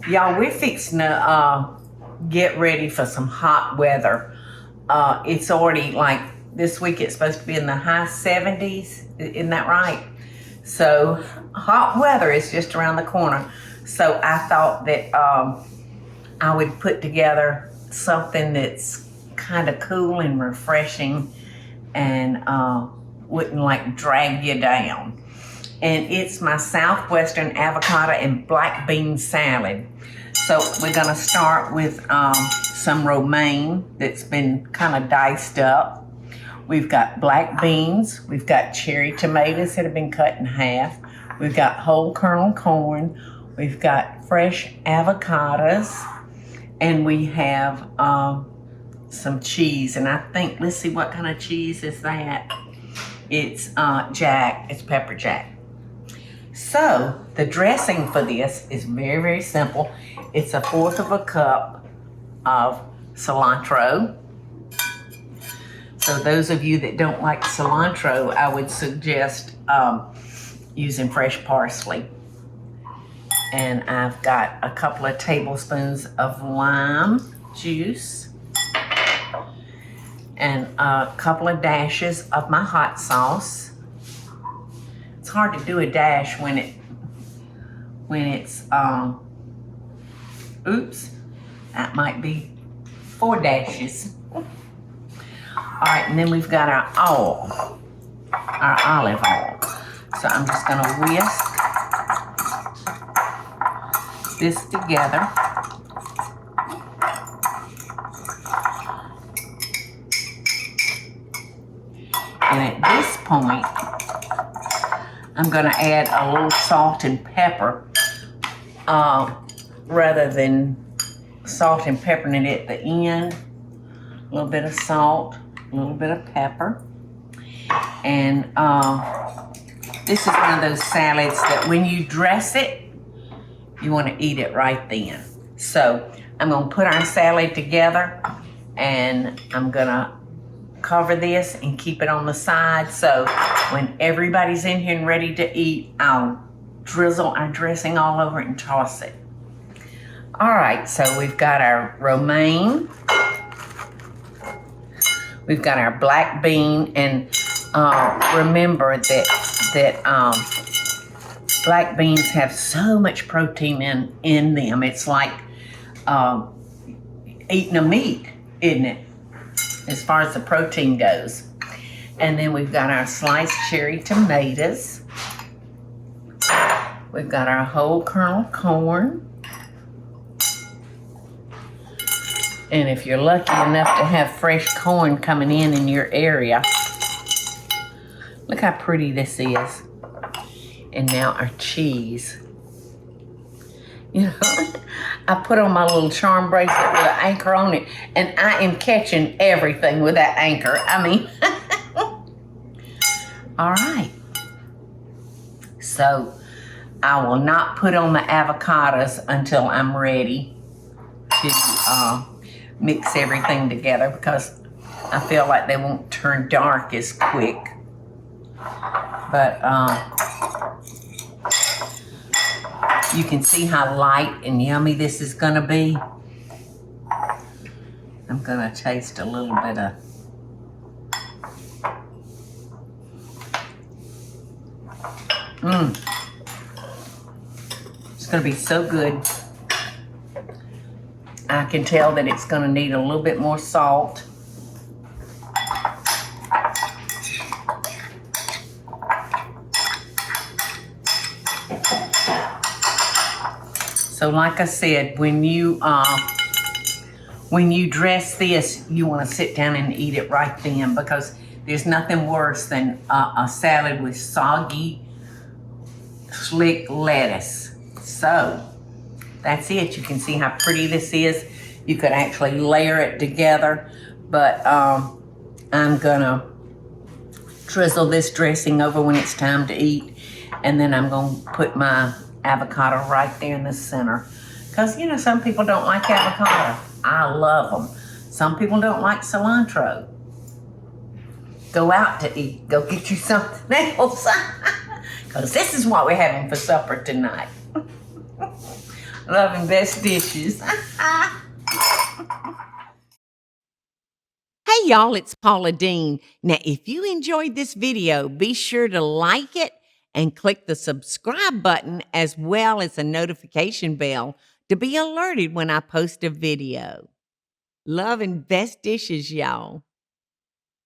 Y'all, we're fixing to get ready for some hot weather. It's already like this week, it's supposed to be in the high 70s. Isn't that right? So, hot weather is just around the corner. So, I thought that I would put together something that's kind of cool and refreshing and wouldn't like drag you down. And it's my Southwestern avocado and black bean salad. So we're gonna start with some romaine that's been kind of diced up. We've got black beans, we've got cherry tomatoes that have been cut in half. We've got whole kernel corn, we've got fresh avocados, and we have some cheese. And I think, let's see, what kind of cheese is that? It's it's pepper jack. So the dressing for this is very, very simple. It's 1/4 of a cup of cilantro. So those of you that don't like cilantro, I would suggest using fresh parsley. And I've got a couple of tablespoons of lime juice and a couple of dashes of my hot sauce. It's hard to do a dash when it's oops, that might be 4 dashes. All right, and then we've got our oil, our olive oil. So I'm just gonna whisk this together. And at this point, I'm gonna add a little salt and pepper rather than salt and peppering it at the end. A little bit of salt, a little bit of pepper. And this is one of those salads that when you dress it, you wanna eat it right then. So I'm gonna put our salad together and I'm gonna cover this and keep it on the side. So when everybody's in here and ready to eat, I'll drizzle our dressing all over it and toss it. All right, so we've got our romaine. We've got our black bean, and remember that black beans have so much protein in them. It's like eating a meat, isn't it? As far as the protein goes. And then we've got our sliced cherry tomatoes. We've got our whole kernel corn. And if you're lucky enough to have fresh corn coming in your area, look how pretty this is. And now our cheese. You know, I put on my little charm bracelet with an anchor on it, and I am catching everything with that anchor. I mean, all right. So I will not put on the avocados until I'm ready to mix everything together, because I feel like they won't turn dark as quick. But you can see how light and yummy this is gonna be. I'm gonna taste a little bit of It's gonna be so good. I can tell that it's gonna need a little bit more salt. So like I said, when you dress this, you want to sit down and eat it right then, because there's nothing worse than a salad with soggy, slick lettuce. So that's it. You can see how pretty this is. You could actually layer it together, but I'm gonna drizzle this dressing over when it's time to eat, and then I'm gonna put my avocado right there in the center, because you know some people don't like avocado. I love them. Some people don't like cilantro. Go out to eat. Go get you something else, because this is what we're having for supper tonight. Love and best dishes. Hey y'all, it's Paula Deen. Now, if you enjoyed this video, be sure to like it and click the subscribe button as well as the notification bell to be alerted when I post a video. Love and best dishes, y'all.